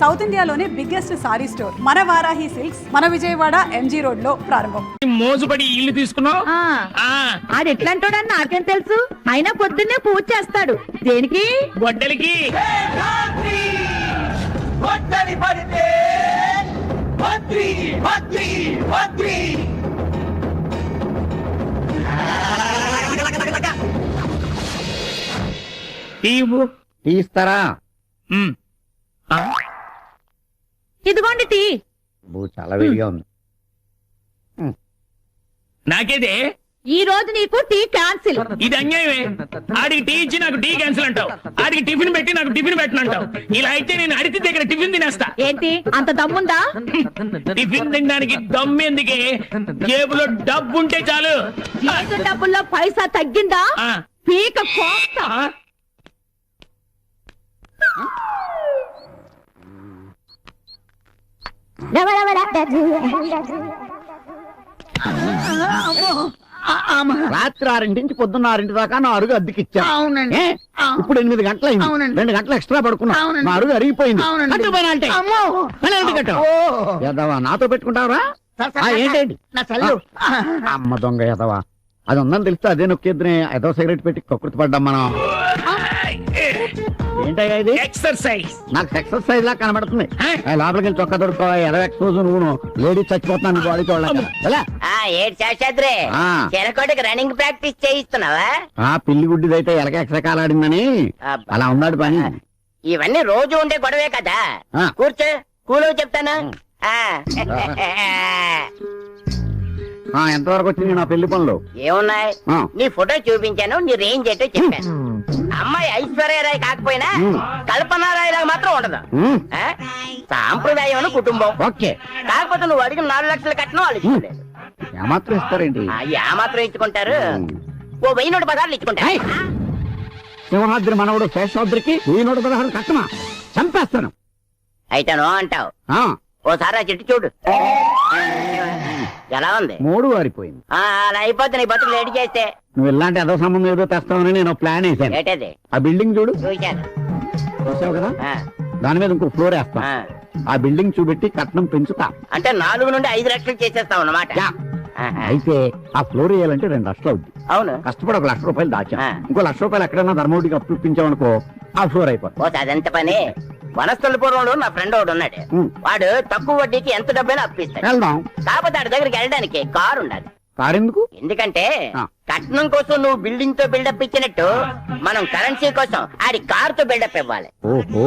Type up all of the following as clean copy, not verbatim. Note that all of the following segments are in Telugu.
సౌత్ ఇండియాలోనే బిగ్గెస్ట్ సారీ స్టోర్ మన వారాహి సిల్క్స్ మన విజయవాడ ఎంజీ రోడ్ లో ప్రారంభం. మోజుపడి ఇల్లు తీసుకున్నావు. ఆడు ఎట్లాంటోడని నాకేం తెలుసు. అయినా పొద్దున్నే పూజ చేస్తాడు. దేనికి? గొడ్డలికి. తీస్తారా? ఇదిగోండి టీ. చాలా వేడిగా ఉంది. నాకేదే ఈ రోజు నీకు టీ క్యాన్సిల్. ఇది అన్యాయమే. ఆడికి టీ ఇచ్చి నాకు టీ క్యాన్సిల్ అంటావు, ఆడికి టిఫిన్ పెట్టి నాకు టిఫిన్ పెట్టనంటావు. ఇలా అయితే నేను అడిగి దగ్గర టిఫిన్ తినేస్తా. ఏంటి అంత దమ్ముందా? టిఫిన్ తినడానికి దమ్ము ఎందుకే? జేబులో డబ్బు ఉంటే చాలు. చేతి డబ్బుల్లో పైసా తగ్గిందా? పీక కోస్తా. రాత్రి 6 పొద్దున్న 6 దాకా నా అరుగు అద్దెకిచ్చా. ఇప్పుడు 8 గంటలైంది. 2 గంటలు ఎక్స్ట్రా పడుకున్నా. నా అరుగు అరిగిపోయింది. నాతో పెట్టుకుంటావరా? ఏంటండి అమ్మ దొంగ ఎదవా. అది ఉందని తెలిస్తే అదే నొక్కేద్దునే. ఏదో సిగరెట్ పెట్టి కకృతి పడ్డాం మనం. ఏంటయ్యా ఇది? ఎక్సర్సైజ్. నాకు ఎక్సర్సైజ్ లా కనబడుతుంది. లోపలికి వెళ్ళి చొక్కా దొరుకుతావా? ఎదో ఎక్స్పోజ్ నువ్వు లేడీ చచ్చిపోతున్నాను బాడీ చూడాలి. చెరకోటికి రన్నింగ్ ప్రాక్టీస్ చేయిస్తున్నావా? పిల్లి గుడ్డిదైతే ఎలక ఎక్సకాలాడిందని అలా ఉన్నాడు పని. ఇవన్నీ రోజు ఉండే గొడవే కదా. కూర్చో, కూలో చెప్తాను. ఎంతవరకు వచ్చింది నా పెళ్లి పనులు? ఏమున్నాయి? నీ ఫోటో చూపించాను, నీ రేంజ్ ఏంటో చెప్పాను. అమ్మాయి ఐశ్వర్యరాయ్ కాకపోయినా కల్పనారాయ్ మాత్రం ఉండదు. సాంప్రదాయం కుటుంబం. ఓకే. కాకపోతే నువ్వు అడిగిన 4 లక్షలు కట్టిన వాళ్ళు ఇచ్చుకోలేదు. ఏమాత్రం ఇస్తారేంటి? ఏమాత్రం ఇచ్చుకుంటారు? ఓ 1016 ఇచ్చుకుంటారు. సింహాద్రి మనవడు శేషాద్రికి 1016 కట్టమా? చంపేస్తాను. అయితే నో అంటావు. ఓసారి ఆ చెట్టు చూడు, ఎలా ఉంది? 3 వారిపోయింది. అలా అయిపోతే నీ బతుకు లేట్ చేస్తే. నువ్వు ఇలాంటి ఏదో సంబంధం ఏదో తెస్తావని నేను ప్లాన్ వేసాను. ఏంటది? ఆ బిల్డింగ్ చూడు. చూశాను. చూసావు కదా? దాని మీద ఇంకో ఫ్లోర్ వేస్తా. ఆ బిల్డింగ్ చూపెట్టి కట్నం పెంచుతా. అంటే 4 నుండి 5 లక్షలు చేసేస్తావు అన్నమాట. అయితే ఆ ఫ్లోర్ వేయాలంటే 2 లక్షలు అవుద్ది. అవును. కష్టపడి 1 లక్ష రూపాయలు దాచా. ఇంకో 1 లక్ష రూపాయలు ఎక్కడైనా ధర్మోడికి అప్పు ఇప్పించామనుకో ఆ ఫ్లోర్ అయిపోతుంది. అదంత పని. వనస్థలపురంలో నా ఫ్రెండ్ ఒకడు ఉన్నాడు. వాడు తక్కువ వడ్డీకి ఎంత డబ్బైనా అప్పిస్తాడు. వెళ్దాం. కాకపోతే వాడి దగ్గరికి వెళ్ళడానికి కారు ఉండాలి. కారు ఎందుకు? ఎందుకంటే కట్నం కోసం నువ్వు బిల్డింగ్ తో బిల్డప్ ఇచ్చినట్టు మనం కరెన్సీ కోసం ఆడి కార్ తో బిల్డప్ ఇవ్వాలి. ఓహో,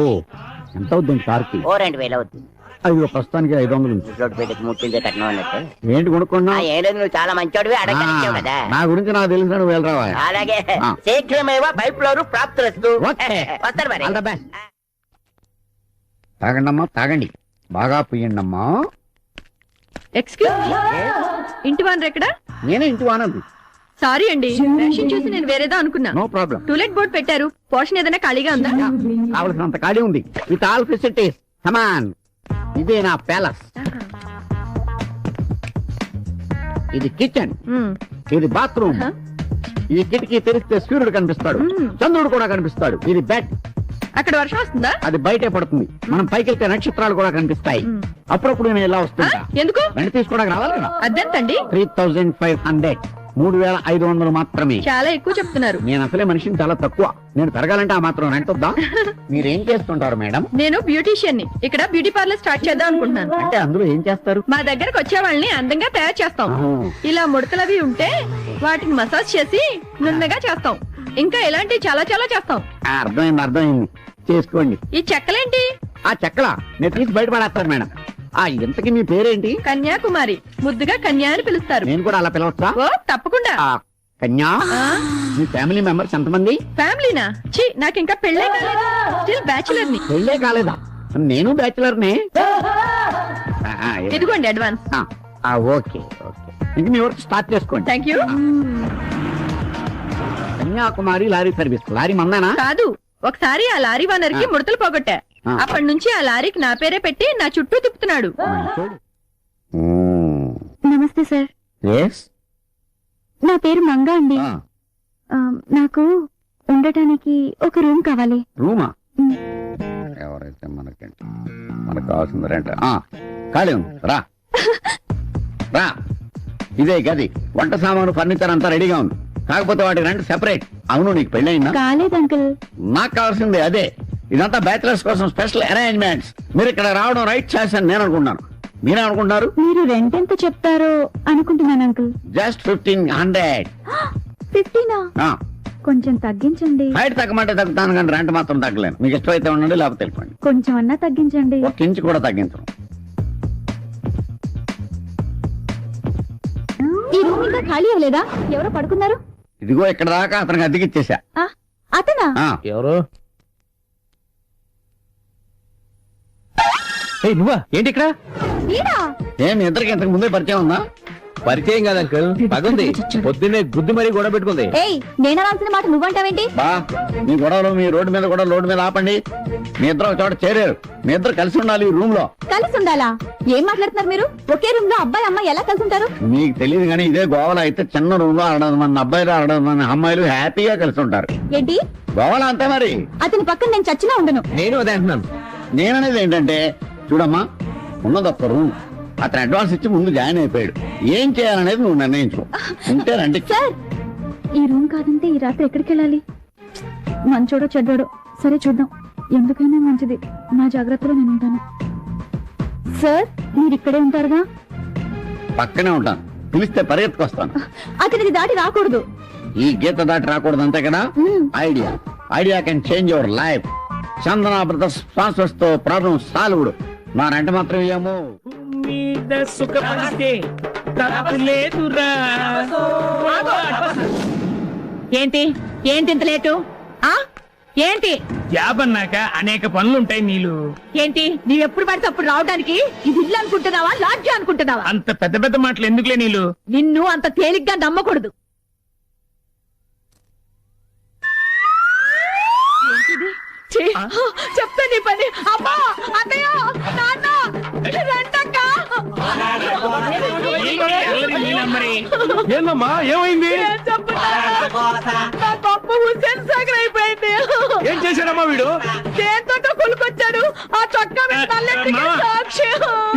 ఎంత అవుతుంది కార్కి? 2000 అవుతుంది. అయ్యో, ప్రస్తుతానికి 500 ఉంది. పెట్టకి ముట్టిందే కట్నం అన్నట్టు. ఏంటి కొనుక్కున్నా? ఏం లేదు, నువ్వు చాలా మంచోడివి, అడగలిచావు కదా. నా గురించి నాకు తెలిసిన నువ్వు వెళ్ళరావా? అలాగే. శీఘ్రమేవా బైప్లోరు ప్రాప్తులస్తు. వస్తారు మరి. తాగండమ్మా, తాగండి. బాగా పుయ్యండమ్మా. ఎక్స్క్యూజ్ మీ, ఇంటి వానర్ ఎక్కడ? నేనే ఇంటి వానరు. సారీ అండి, రేషన్ చూసి నేను వేరేదో అనుకున్నా. No problem. టూలెట్ బోర్డు పెట్టారు, పోర్షన్ ఏదైనా ఖాళీగా ఉందా? కావలసినంత ఖాళీ ఉంది. With all facilities. కమాన్. ఇదే నా ప్యాలెస్. ఇది కిచెన్, ఇది బాత్రూమ్. ఈ కిటికీ తెరిస్తే సూర్యుడు కనిపిస్తాడు, చంద్రుడు కూడా కనిపిస్తాడు. ఇది బెడ్. అక్కడ వర్షం వస్తుందా? అది బయటే పడుతుంది. మనం పైకి వెళ్తే నక్షత్రాలు కూడా కనిపిస్తాయి. అప్పుడప్పుడు నేను ఎలా వస్తుంటా. ఎందుకు? వెంట తీసుకోవడానికి రావాలి కదా. అద్దెంతండి? 3500. 3500 మాత్రమే. చాలా ఎక్కువ చెప్తున్నారు. నేను అసలే మనిషిని చాలా తక్కువ. నేను పెరగాలంటే ఆ మాత్రం రెంట్ వద్దా? మీరేం చేస్తుంటారు మేడం? నేను బ్యూటీషియన్ ని. ఇక్కడ బ్యూటీ పార్లర్ స్టార్ట్ చేద్దాం అనుకుంటున్నాను. అంటే అందులో ఏం చేస్తారు? మా దగ్గరకు వచ్చే వాళ్ళని అందంగా తయారు చేస్తాం. ఇలా ముడతలవి ఉంటే వాటిని మసాజ్ చేసి నున్నగా చేస్తాం. ఇంకా ఇలాంటి చాలా చాలా చేస్తాం. అర్థమైంది. చేసుకోండి. ఈ చెక్కలేంటి? ఆ చెక్కల నేను తీసి బయటపడేస్తాను మేడం. ఇంతకీ మీ పేరేంటి? కన్యాకుమారి. ముద్దుగా కన్యా అని పిలుస్తారు. నేను కూడా అలా పిలవచ్చా? ఓ తప్పకుండా. కన్యా, మీ ఫ్యామిలీ మెంబర్స్ ఎంతమంది? ఫ్యామిలీనా? ఛీ, నాకు ఇంకా పెళ్ళే కాలేదు. స్టిల్ బ్యాచులర్ ని. పెళ్ళే కాలేదా? నేను బ్యాచులర్ నే. ఇదిగోండి అడ్వాన్స్. ఓకే. ఇంక మీ వర్క్ స్టార్ట్ చేసుకోండి. Thank you. Kanyakumari lorry service. Lorry మందానా? కాదు. ఒకసారి ఆ లారీ ఓనర్ కి ముడతలు పోగొట్టా. అప్పటి నుంచి ఆ లారీకి నా పేరే పెట్టి నా చుట్టూ తిప్పుతున్నాడు. నమస్తే సార్. నా పేరు మంగా అండి. నాకు ఉండటానికి ఒక రూమ్ కావాలి. రూమా? ఎవరైతే మనకంటే మనకు కావాల్సింది రెంట్ ఖాళీ ఉంది రా రా. ఇదే గది, వంట సామాను ఫర్నిచర్ అంతా రెడీగా ఉంది. కాకపోతే వాటి రెంట్ సెపరేట్. అవును, నీకు పెళ్ళయిందా? కాలేదు అంకుల్. నాకు కావాల్సింది అదే. ఇదంతా బ్యాచిలర్స్ కోసం స్పెషల్ అరేంజ్మెంట్స్. మీరు ఇక్కడ రావడం రైట్ చాయిస్ అని నేను అనుకుంటున్నాను. మీరేమనుకుంటున్నారు? మీరు రెంట్ ఎంత చెప్తారో అనుకుంటున్నాను అంకుల్. జస్ట్ 1500. 15 కొంచెం తగ్గించండి. హైట్ తగ్గమంటే తగ్గుతాను, కానీ రెంట్ మాత్రం తగ్గలేను. మీకు ఇష్టమైతే ఉండండి, లేకపోతే వెళ్ళిపోండి. కొంచెం అన్నా తగ్గించండి. ఒక ఇంచు కూడా తగ్గించను. ఈ రూమ్ ఇంకా ఖాళీ అవ్వలేదా? ఎవరో పడుకున్నారు. ఇదిగో ఇక్కడ దాకా అతనికి అద్దెకిచ్చేసా. అతనా? ఎవరు? నువ్వా? ఏంటి ఇక్కడ? వీడా? ఏం మీ ఇద్దరికి ఇంతకు ముందే పరిచయం ఉందా? పరిచయం కాదు అంకుల్, పగుంది. పొద్దున్నే గుద్దు మరీ గొడవ పెట్టుకుంది. ఏయ్, నేనరాల్సిన మాట నువ్వంటావేంటి? బా, మీ గొడవలు మీ రోడ్డు మీద కూడా రోడ్డు మీద ఆపండి. మీ ఇద్దరు ఒక చోట చేరారు. మీ ఇద్దరు కలిసి ఉండాలి ఈ రూమ్ లో. కలిసి ఉండాలా? ఏం మాట్లాడుతున్నారు మీరు? ఒకే రూమ్ లో అబ్బాయి అమ్మాయి ఎలా కలిసి ఉంటారు? మీకు తెలియదు కానీ ఇదే గోవాలో అయితే చిన్న రూమ్ లో 600 మంది అబ్బాయిలు 600 మంది అమ్మాయిలు హ్యాపీగా కలిసి ఉంటారు. ఏంటి? గోవాలో అంతే మరి. అతని పక్కన నేను చచ్చినా ఉండను. నేను అదే అంటున్నాను. నేననేది ఏంటంటే, చూడమ్మా, ఉన్నది ఒక్క రూమ్. అతను అడ్వాన్స్ ఇచ్చి ముందు జాయిన్ అయిపోయాడు. ఏం చేయాలనేది నువ్వు నిర్ణయించు. ఉంటే రండి. సార్, ఈ రూమ్ కాదంటే ఈ రాత్రి ఎక్కడికి వెళ్ళాలి? మంచోడో చెడ్డోడో సరే చూద్దాం. ఎందుకైనా మంచిది, నా జాగ్రత్తలో నేను ఉంటాను. సార్, మీరు ఇక్కడే ఉంటారుగా? పక్కనే ఉంటాను. పిలిస్తే పరిగెత్తుకొస్తాను. అతనిది దాటి రాకూడదు. ఈ గీత దాటి రాకూడదు, అంతే కదా? Idea can change your life. Chandana brothers sponsors తో ప్రాబ్లం సాల్వ్డ్. నా రెంట మాత్రం ఏమో మీద సుఖపడితే తప్పు లేదురా. ఏంటి ఏంటి ఇంత లేటు? ఏంటి? జాబ్ అన్నాక అనేక పనులుంటాయి నీళ్ళు. ఏంటి నీవెప్పుడు పడితే అప్పుడు రావడానికి? ఇది ఇల్లు అనుకుంటున్నావా, లాడ్జ్ అనుకుంటున్నావా? అంత పెద్ద పెద్ద మాటలు ఎందుకులే నీళ్ళు. నిన్ను అంత తేలిగ్గా నమ్మకూడదు. చెప్తా నీ పని. అమ్మా, అన్నయ్య, నాన్న, రండక్క. ఏందమ్మా, ఏమైంది? నా గొప్ప హుస్సేన్ సాగర్ అయిపోయింది. ఏం చేశాడమ్మా వీడు? దేంతో కొనుకొచ్చాడు. ఆ చొక్కా మీద నల్లెత్తికి సాక్షి.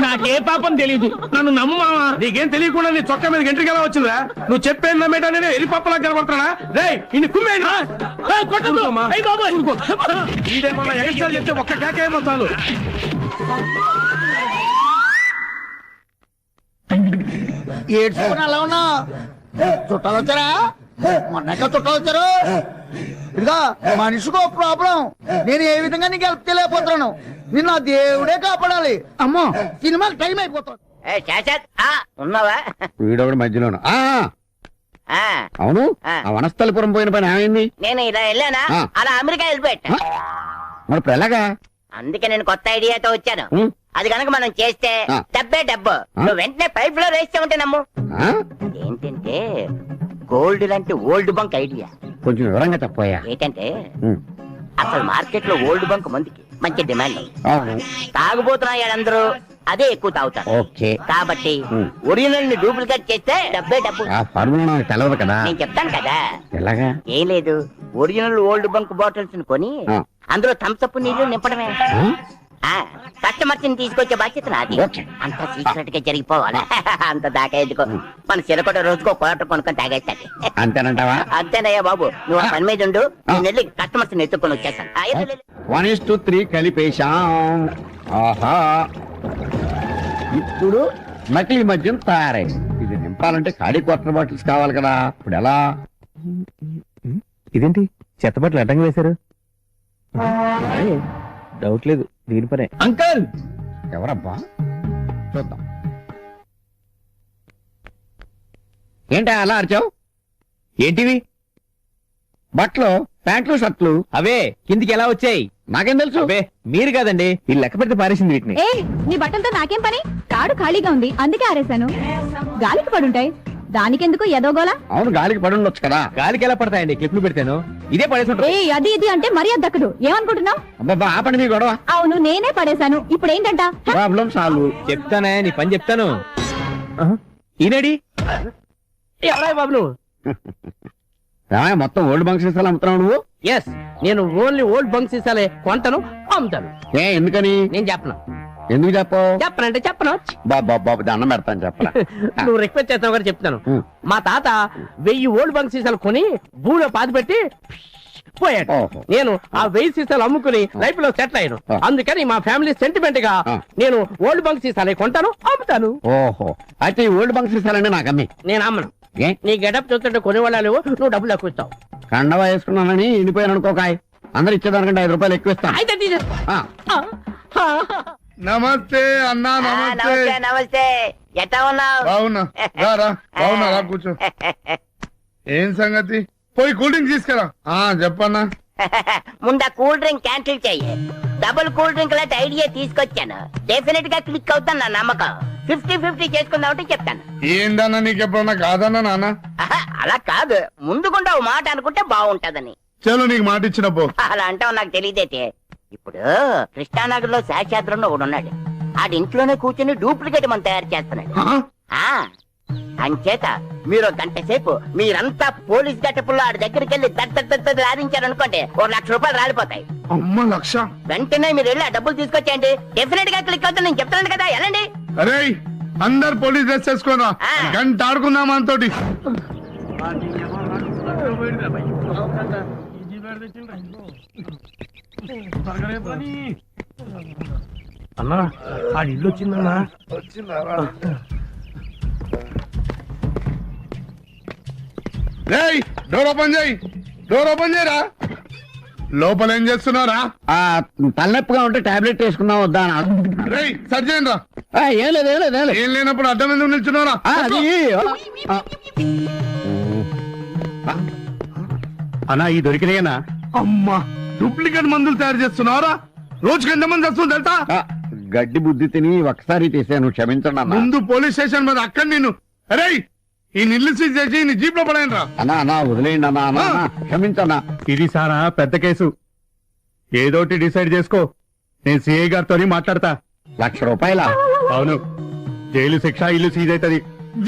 నాకే పాపం తెలీదు, నన్ను నమ్ము మావా. నీకేం తెలియకుండా నీ చొక్కా మీద గంటకి ఎలా వచ్చిందా? నువ్వు చెప్పేది నమ్మేటా? నేను ఎరి పప్పలా కనబడుతున్నా. రే, ఇన్ని కుమ్మేనా? ఇదేమన్నా ఎగస్ట్రాలు చెప్తే ఒక్క కేకేమో చాలు. ఏడ్చుకుని అలా ఉన్నా చుట్టాలు వచ్చారా? మొన్నక చుట్టాలు వచ్చారు. ఇదిగా మనిషికో ప్రాబ్లం. నేను ఏ విధంగా నీకు హెల్ప్ చేయలేకపోతున్నాను. నిన్న దేవుడే కాపాడాలి. అమ్మో, సినిమాకి టైం అయిపోతుంది. ఉన్నావా? వీడొకటి మధ్యలోను. ఆ, అవును, ఆ వనస్థలిపురం పోయిన పని ఏమైంది? నేను ఇలా వెళ్ళానా, అలా అమెరికా వెళ్ళిపోయా. మరి ఇప్పుడు ఎలాగా? అందుకే నేను కొత్త ఐడియాతో వచ్చాను. అది కనుక మనం చేస్తే డబ్బే డబ్బు. ఆ? నువ్వు వెంటనే పైప్ లో వేస్తే ఉంటే నమ్ము. ఆ? ఏంటంటే గోల్డ్ లాంటి ఓల్డ్ బంక్ ఐడియా. కొంచెం వివరంగా చెప్పాయా? ఏంటంటే అసలు మార్కెట్ లో ఓల్డ్ బంక్ మందుకి మంచి డిమాండ్. అవును. తాగుబోతున్నా అదే ఎక్కువ తాగుతారు. ఓకే. కాబట్టి ఒరిజినల్ ని డూప్లికేట్ చేస్తే డబ్బే డబ్బు. ఆ ఫార్ములా నాకు తెలియదు కదా. నేను చెప్తాను కదా. ఎలాగా? ఏం లేదు, ఒరిజినల్ ఓల్డ్ బంక్ బాటిల్స్ ని కొని అందులో థమ్సప్ నీళ్లు నింపడమే. కస్టమర్స్ ని తీసుకొచ్చే బాధ్యత నాది. అంత సీక్రెట్ గా జరిగిపోవాలి. అంత దాకా ఎందుకో, మన చిరకొట రోజుకో క్వార్టర్ కొనుక్కొని తాగేస్తాది. అంతేనంటావా? అంతేనయ్యా బాబు, నువ్వు ఆ పని మీద ఉండు. నేను వెళ్ళి కస్టమర్స్ ని ఎత్తుకొని వచ్చేస్తాను. 1:3 కలిపేశాం. ఆహా, ఇప్పుడు నకిలీ మద్యం తయారైంది. ఇది నింపాలంటే ఖాళీ క్వార్టర్ బాటిల్స్ కావాలి కదా. ఇప్పుడు ఎలా? ఇదేంటి చెత్త బట్టలు అడ్డంగా వేశారు? డౌట్ లేదు, దీని పనే. అంకల్, ఎవరబ్బా? చూద్దాం. ఏంటా అలా అరిచావు? ఏంటివి? బట్టలు, ప్యాంట్లు, షర్ట్లు. అవే కిందికి ఎలా వచ్చాయి? నాకేం తెలుసు? అవే మీరు కాదండి, ఈ లెక్క పెడితే పారేసింది వీటిని. ఏ, నీ బట్టలతో నాకేం పని? తాడు ఖాళీగా ఉంది, అందుకే ఆరేశాను. గాలికి పడుంటాయి, దానికెందుకు ఎదోగోలా? అవును, గాలికి పడి ఉండొచ్చు కదా. గాలికి ఎలా పడతాయండి? క్లిప్లు పెడతాను, ఇదే పడేసి. ఏ, అది ఇది అంటే మర్యాద దక్కదు. ఏమనుకుంటున్నావు? అబ్బా, ఆపండి మీ గొడవ. అవును, నేనే పడేశాను. ఇప్పుడు ఏంటంట? Problem solve. చెప్తానే, నీ పని చెప్తాను. ఈనాడి ఎవరా బాబు నువ్వు? మొత్తం ఓల్డ్ బంక్ సీసాలు అమ్ముతున్నావు నువ్వు? ఎస్, నేను ఓన్లీ ఓల్డ్ బంక్ సీసాలే కొంటాను, అమ్ముతాను. ఎందుకని? నేను చెప్పను. ఎందుకు చెప్పవు? చెప్పనంటే చెప్పను. బాబు దండం పెడతాను చెప్పరా. నువ్వు రిక్వెస్ట్ చేస్తావు కూడా చెప్తాను. మా తాత 1000 ఓల్డ్ బంక్ సీసాలు కొని భూమిలో పాతి పెట్టి పోయాడు. ఓహో. నేను ఆ 1000 సీసాలు అమ్ముకుని లైఫ్ లో సెటిల్ అయ్యాను. అందుకని మా ఫ్యామిలీ సెంటిమెంట్ గా నేను ఓల్డ్ బంక్ సీసాలు కొంటాను, అమ్ముతాను. ఓహో, అయితే ఈ ఓల్డ్ బంక్ సీసాలండి నాకు అమ్మి. నేను అమ్మను. ఏ? నీ గెటప్ చూస్తుంటే కొనేవాళ్ళ లేవు, నువ్వు డబ్బులు ఎక్కువ ఇస్తావు. కండవా వేసుకున్నానని ఎండిపోయాను అనుకోకాయ్. అందరు ఇచ్చేదానికంటే 5 రూపాయలు ఎక్కువ ఇస్తాను. అయితే తీసేస్తా. నమస్తే అన్నా, నమస్తే నమస్తే. ఎట్టా ఉన్నావు? బాగున్నా. బాగున్నా, రా కూర్చో. ఏం సంగతి? పోయి కూల్ డ్రింక్ తీసుకురా. చెప్పన్నా. ముందు కూల్ డ్రింక్ క్యాన్సిల్ చెయ్యి. డబుల్ కూల్ డ్రింక్ లాంటి ఐడియా తీసుకొచ్చాను. డెఫినెట్ గా క్లిక్ అవుతాను నా నమ్మకం. 50-50 చేసుకుందామంటే చెప్తాను. ఏందన్నా నీకు ఎప్పుడన్నా కాదన్నా నాన్న? అలా కాదు, ముందుకుండా ఓ మాట అనుకుంటే బాగుంటదని. చలో నీకు మాట ఇచ్చిన పో. అలా అంటావు నాకు తెలియదైతే. ఇప్పుడు కృష్ణానగర్ లో శాస్త్రంలో ఒకడు ఉన్నాడు. ఆడి ఇంట్లోనే కూర్చొని డూప్లికేట్ మనం తయారు చేస్తున్నాడు. అంచేత మీరు 1 గంట సేపు మీరంతా పోలీస్ గట్టపుల్లో ఆడి దగ్గరికి వెళ్ళి దట్ రాధించారనుకోండి, 1 లక్ష రూపాయలు రాలిపోతాయి. అమ్మ లక్ష? వెంటనే మీరు వెళ్ళి ఆ డబ్బులు తీసుకొచ్చేయండి. డెఫినెట్ గా క్లిక్ అవుతుంది, నేను చెప్తున్నాను కదా. వెళ్ళండి. అరే అందరు పోలీస్ డ్రెస్ వేసుకోరా, గంట ఆడుకుందాం మనతోటి. అన్నా ఆ ఇల్లు వచ్చిందన్నా. డోర్ ఓపెన్ చేయి, డోర్ ఓపెన్ చేయరా. లోపల ఏం చేస్తున్నారా? తలనొప్పిగా ఉంటే టాబ్లెట్ వేసుకుందాం వద్దా? రేయ్ సరి చేయండి రా. ఏం లేదు ఏం లేదు ఏం లేదు. ఏం లేనప్పుడు అడ్డం ఎందుకు నిల్చున్నారా? అన్నా ఈ దొరికినాయనా? అమ్మా, డూప్లికేట్ మందులు తయారు చేస్తున్నారా? రోజుకి ఎంతమంది వస్తుంది తెలుసా? గడ్డి బుద్ధి తిని ఒకసారి తీసాను, క్షమించండి అన్న. ముందు పోలీస్ స్టేషన్ మీద అక్కడ నేను అరే ఈ నిల్లు సీజ్ చేసి నీ జీప్ లో పడాయనరా. అన్నా అన్నా వదిలేయండి అన్నా, అన్నా క్షమించన్నా. ఇది సారా పెద్ద కేసు, ఏదోటి డిసైడ్ చేసుకో. నేను సిఐ గారితో మాట్లాడతా. 1,00,000 రూపాయల? అవును, జైలు శిక్ష, ఇల్లు సీజ్ అవుతుంది.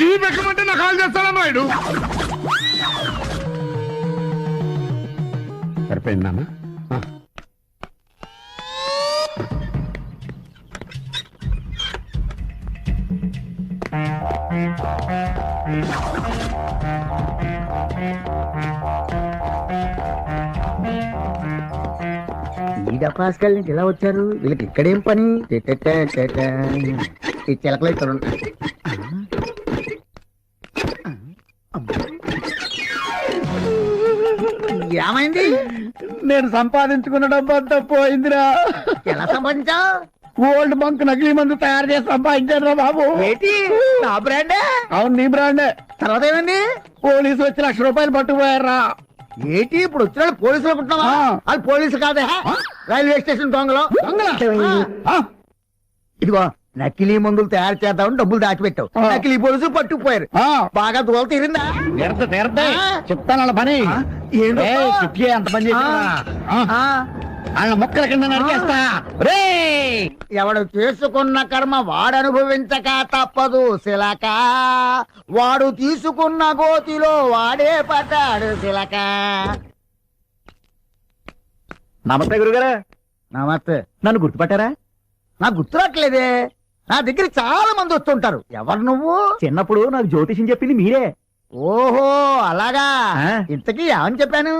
జీప్ ఎక్కమంటే నాకు కాల్ చేస్తానన్నాడు. సరిపోయిందన్నా. ఈ డపాస్కల్ నుంచి ఎలా వచ్చారు? వీళ్ళకి ఇక్కడేం పని? ఈ చిలకలు ఇక్కడ ఉంటాయి. ఏమైంది? నేను సంపాదించుకున్న డబ్బంతా పోయిందిరా. ఎలా సంపాదించావు? ఓల్డ్ బంక్ నకిలీ మందు తయారు చేసి సంపాదించారు రా బాబు. ఏంటి నా బ్రాండే? అవును నీ బ్రాండే. తర్వాత ఏమైంది? పోలీసు వచ్చి 1,00,000 రూపాయలు పట్టుకుపోయారా. ఏంటి ఇప్పుడు వచ్చిన పోలీసులు అనుకుంటున్నావా? వాళ్ళు పోలీసు కాదే, రైల్వే స్టేషన్ దొంగలు. ఇదిగో నకిలీ మందులు తయారు చేద్దామని డబ్బులు దాచిపెట్టావు, నకిలీ పోలీసులు పట్టుకుపోయారు. బాగా దూల తీరిందా? చెప్తాను వాళ్ళ పని. ఎంత పని చేస్తా వాళ్ళ మొక్కల కింద నరికేస్తా. ఎవడు చేసుకున్న కర్మ వాడు అనుభవించక తప్పదు శిలక, వాడు తీసుకున్న గోతిలో వాడే పడ్డాడు శిలక. నమస్తే గురుగారు. నమస్తే. నన్ను గుర్తుపట్టారా? నాకు గుర్తురాట్లేదే. నా దగ్గర చాలా మంది వస్తుంటారు. ఎవరు నువ్వు? చిన్నప్పుడు నాకు జ్యోతిషం చెప్పింది మీరే. ఓహో అలాగా. ఇంతకీ ఏమని చెప్పాను?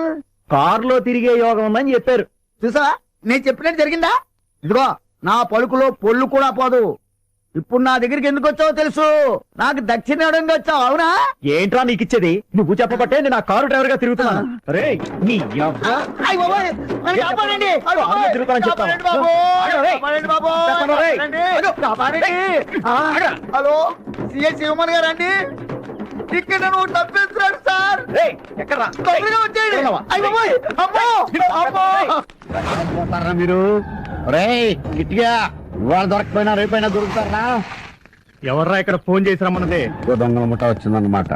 కారులో తిరిగే యోగం ఉందని చెప్పారు. చూసావా, నేను చెప్పినట్టు జరిగిందా? ఇదిగో నా పలుకులో పొల్లు కూడా పోదు. ఇప్పుడు నా దగ్గరికి ఎందుకు వచ్చావో తెలుసు. నాకు దక్షిణ ఇవ్వడానికి వచ్చావు, అవునా? ఏంట్రా నీకు ఇచ్చేది? నువ్వు చెప్పబట్టే నేను ఆ కారు డ్రైవర్ గా తిరుగుతున్నాను. హలో సిఐ శివమణి గారు అండి, ఇక్కడ నువ్వు తప్పిస్తున్నాడు సార్. తొందరగా వచ్చేయండి. మీరు గిట్టిగా ఇవాళ దొరకపోయినా రేపైనా దొరుకుతారా? ఎవర్రా ఇక్కడ ఫోన్ చేసి రమ్మన్నదే? దొంగల ముఠ వచ్చిందన్నమాట.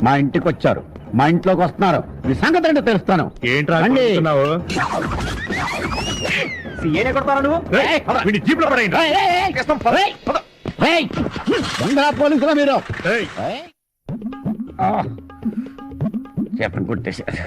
మా ఇంటికి వచ్చారు, మా ఇంట్లోకి వస్తున్నారు. మీ సంగతి అంటే తెలుస్తాను. ఏంట్రా కొడతారా నువ్వు? దొంగ పోలీసులా మీరు? చెప్పండి కొట్టేశారు.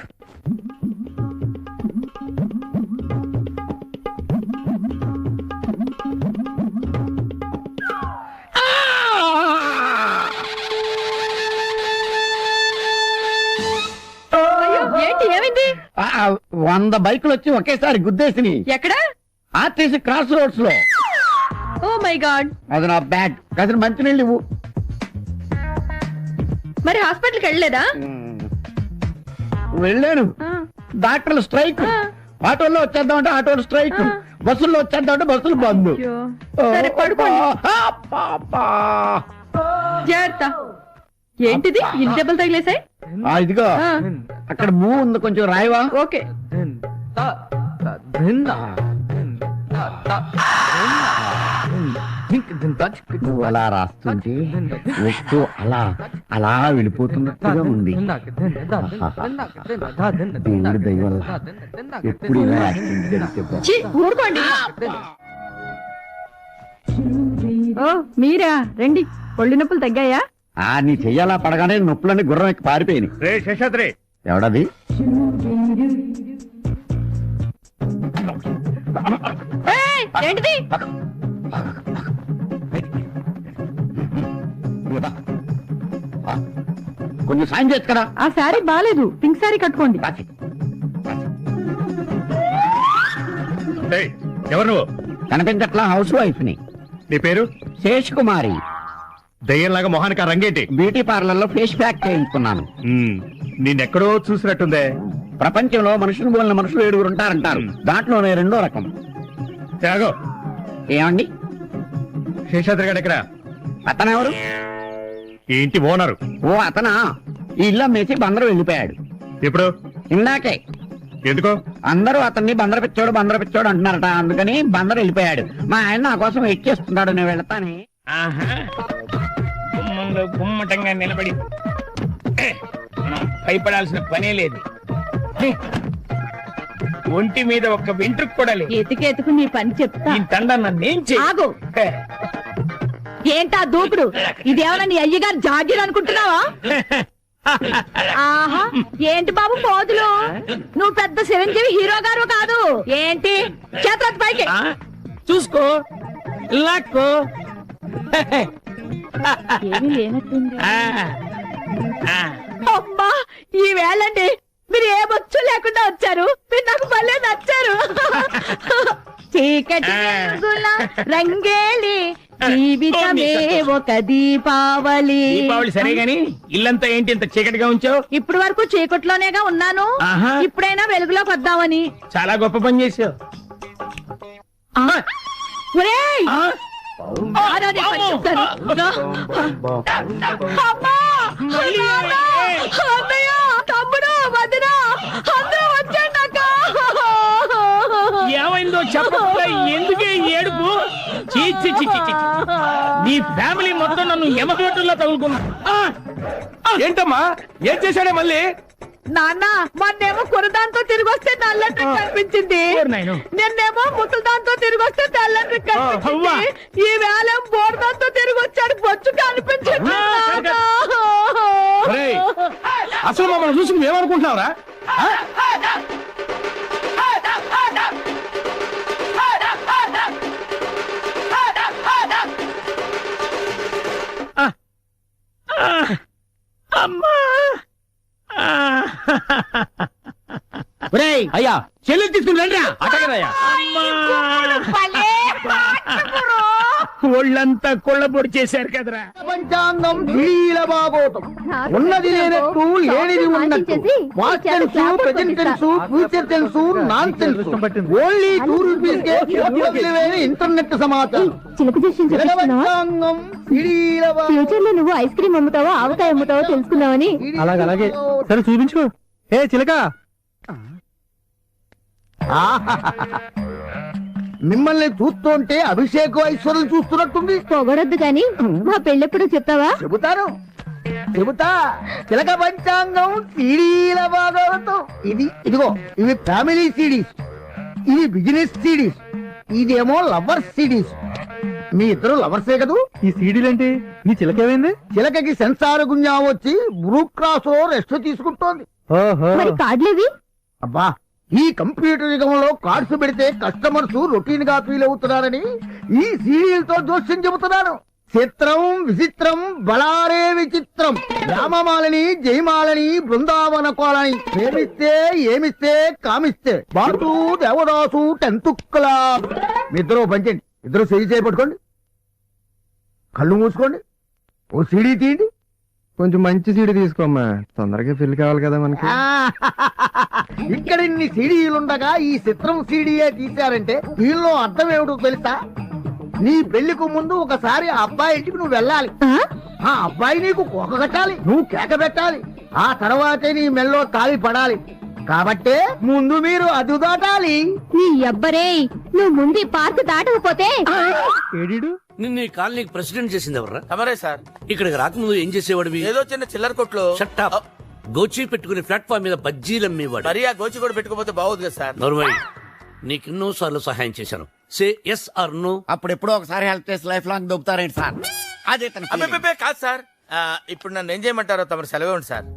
100 బైకులు వచ్చి ఒకేసారి గుద్దేసి ఎక్కడ? ఆర్టీసీ క్రాస్ రోడ్స్ లో. Oh my god. అది నా బ్యాడ్. కాసిన మంచినీళ్ళు ఇవ్వు. మరి హాస్పిటల్కి వెళ్ళలేదా? వెళ్ళాను. డాక్టర్లు స్ట్రైక్. ఆటోల్లో వచ్చేద్దామంటే ఆటోలు స్ట్రైక్. బస్సుల్లో వచ్చేద్దామంటే బస్సులు బంద్. అయ్యో. సరే పడుకోండి. జాగ్రత్త. ఏంటిది ఇన్ని దెబ్బలు తగిలేసాయి? ఇదిగో అక్కడ మూవ్ ఉంది, కొంచెం రాయవా? ఓకే. నువ్వు అలా రాస్తుంటే వస్తూ అలా అలా వెళ్ళిపోతున్నట్టుగా ఉంది. దేవుడి దయ వల్ల ఎప్పుడు ఇలా యాక్సిడెంట్ జరిగితే ఛీ, ఊరుకోండి. ఓ మీరా, రండి. ఒళ్ళు నొప్పులు తగ్గాయా? నీ చెయ్యాలా పడగానే నొప్పులన్నీ గుర్రం ఎక్కి పారిపోయినాయి. రే శేషాద్రి, ఎవడది? ఏయ్, ఏంటిది? కొంచెం సాయం చేయొచ్చు కదా. ఆ శారీ బాలేదు, పింక్ శారీ కట్టుకోండి. ఏయ్, ఎవరు నువ్వు? కనిపించట్లా, హౌస్ వైఫ్ ని. నీ పేరు? శేష్ కుమారి. దయ్యంలాగా మొహానికి ఆ రంగేంటి? బ్యూటీ పార్లర్ లో ఫేస్ ప్యాక్ చేయించుకున్నాను. నిన్నెక్కడో చూసినట్టుందే. ప్రపంచంలో మనుషులు పోలిన మనుషులు 7 ఉంటారంటారు. దాంట్లోనే 2వ రకం. త్యాగో. ఏమండి? శేషాద్రి గారు ఎక్కడ? అతనెవరు? ఈ ఇంటి ఓనరు. ఓ అతనా? ఈ ఇల్లు అమ్మేసి బందరు వెళ్ళిపోయాడు. ఎప్పుడు? ఇందాకే. ఎందుకో? అందరూ అతన్ని బందర పిచ్చోడు అంటున్నారట. అందుకని బందరు వెళ్ళిపోయాడు. మా ఆయన నా కోసం వెయిట్ చేస్తున్నాడు. నేను వెళ్తానే. గుమ్మంలో గుమ్మటంగా నిలబడి భయపడాల్సిన పనే లేదు. ఒంటి మీద ఒక్క వెంట్రుకు కూడా లేదు. ఎతికెతుకు నీ పని చెప్తా. ఈ తండ నన్నేం ఆగు. ఏంటా దూకుడు? ఇదేమన్నా నీ అయ్యగారు జాగీర్ అనుకుంటున్నావా? ఆహా, ఏంటి బాబు పోదులు? నువ్వు పెద్ద చిరంజీవి హీరో గారు కాదు ఏంటి? చేతులెత్తి పైకి. చూసుకో, లాక్కో. ఏమీ లేనట్టుంది. అమ్మా, ఈ వేళండి మీరు ఏ బొచ్చు లేకుండా వచ్చారు. మీరు నాకు భలే నచ్చారు. చీకటి వెలుగుల రంగేలి జీవితమే ఒక దీపావళి. దీపావళి సరే గాని ఇల్లంతా ఏంటి ఇంత చీకటిగా ఉంచావు? ఇప్పుడు వరకు చీకట్లోనేగా ఉన్నాను. ఆహా. ఇప్పుడైనా వెలుగులోకి వద్దామని. చాలా గొప్ప పని చేసావు. ఒరేయ్! ఆరా నీ పని చెప్తాను. అమ్మా! నాన్న! అన్నయ్య! తమ్ముడు! వదిన! అందరూ వచ్చాడు అక్క! ఏమైందో చెప్పకుండా ఎందుకే ఏడుపు? చీ, చీ, చీ, చీ, చీ. నీ ఫ్యామిలీ మొత్తం నన్ను ఎమగట్టుల్లో తగులుకున్నా. ఏంటమ్మా, ఏం చేశాడే మళ్ళీ? నాన్న, మొన్నేమో కురదాంతో తిరిగి వస్తే నల్లటి కనిపించింది. నిన్నేమో ముసలిదాంతో తిరిగి వస్తే తెల్లటి కనిపించింది. ఈ వేళ బోర్దాంతో తిరిగి వచ్చాడు, బొచ్చు కనిపించింది. ఒరేయ్, అసలు మమ్మల్ని చూసి నువ్వేమనుకుంటున్నావురా? అమ్మా! ఒరేయ్, అయ్యా, చెల్లెలు తీసుకుని రండిరా. అటగదయ్యా. ఒళ్ళంతా కొళ్ళబొడి చేశారు కదరా. పంచాంగం ఢీల బాగోతం. ఉన్నది లేనట్టు, లేనిది ఉన్నట్టు. Past tense, present tense, future tense, non tense. Only ₹2 internet సమాచారం. చిలక జోస్యం చెప్తున్నావా? పంచాంగం ఢీల బాగోతం. ఫ్యూచర్ లో నువ్వు ఐస్ క్రీమ్ అమ్ముతావో ఆవకాయ అమ్ముతావో తెలుసుకుందామని. అలాగే సరే చూపించుకో. ఏ చిలక, మిమ్మల్ని చూస్తుంటే అభిషేక్ ఐశ్వర్యం చూస్తున్నట్టుంది. పొగడొద్దు గాని మా పెళ్ళెప్పుడు చెప్తావా? చెబుతా. చిలక పంచాంగం సీడీల భాగవతం. ఇదిగో ఇవి ఫ్యామిలీ సిడీస్, ఇవి బిజినెస్ సిడీస్, ఇదేమో లవర్స్ సిడీస్. మీ ఇద్దరు లవర్సే కదూ? ఈ సీడీలేంటి? నీ చిలక ఏమైంది? చిలకకి సెన్సార్ గుంజా వచ్చి బ్రూ క్రాస్ లో రెస్ట్ తీసుకుంటోంది. మరి కార్డులేవి? అబ్బా, ఈ కంప్యూటర్ యుగంలో కార్డ్స్ పెడితే కస్టమర్స్ రొటీన్ గా ఫీల్ అవుతున్నారని ఈ సీరియల్తో జోస్యం చెబుతున్నాను. చిత్రం విచిత్రం బలారే విచిత్రం రామమాలని జయమాలని బృందావన కోలని ప్రేమిస్తే ఏమిస్తే కామిస్తే బాసు దేవదాసు టెన్తుక్కలా మీ ఇద్దరు పంచండి, ఇద్దరు సరి చేపట్టుకోండి, కళ్ళు మూసుకోండి, ఓ సీడీ తీయండి. కొంచెం మంచి సీడీ తీసుకోమ్మా, తొందరగా పెళ్లి కావాలి కదా మనకి. ఇక్కడ ఇన్ని సీడీలుండగా ఈ చిత్రం సీడీయే తీశారంటే దీనిలో అర్థం ఏమిటో తెలుసా? నీ పెళ్లికి ముందు ఒకసారి ఆ అబ్బాయి ఇంటికి నువ్వు వెళ్ళాలి, ఆ అబ్బాయి నీకు కోక కట్టాలి, నువ్వు కేక పెట్టాలి, ఆ తర్వాతే నీ మెల్లో తాళి పడాలి. కాబట్టే ముందు మీరు అదు దాటాలి. నీ అబ్బరే, నువ్వు ముందు పార్క్ దాటకపోతే ఏడీడు నిన్న ఈ కాలనీకి ప్రెసిడెంట్ చేసింది ఎవర్రా? తమరే సార్. ఇక్కడికి రాకముందు ఏం చేసేవాడివి? ఏదో చిన్న చిల్లర కొట్లో షట్ అప్. గోచి పెట్టుకుని ప్లాట్ఫామ్ మీద బజ్జీలు అమ్మేవాడు. మరి ఆ గోచి కూడా పెట్టుకోపోతే బాగోదు కదా సార్. నర్వై, నీకెన్నో సార్లు సహాయం చేశాను. Say yes or no. అప్పుడెప్పుడో ఒకసారి హెల్ప్ చేసి లైఫ్ లాంగ్ దొబ్బుతారేంటి సార్? అదే తన feeling. అబ్బే కాదు సార్. ఇప్పుడు నన్ను ఏం చేయమంటారో తమరు సెలవు సార్.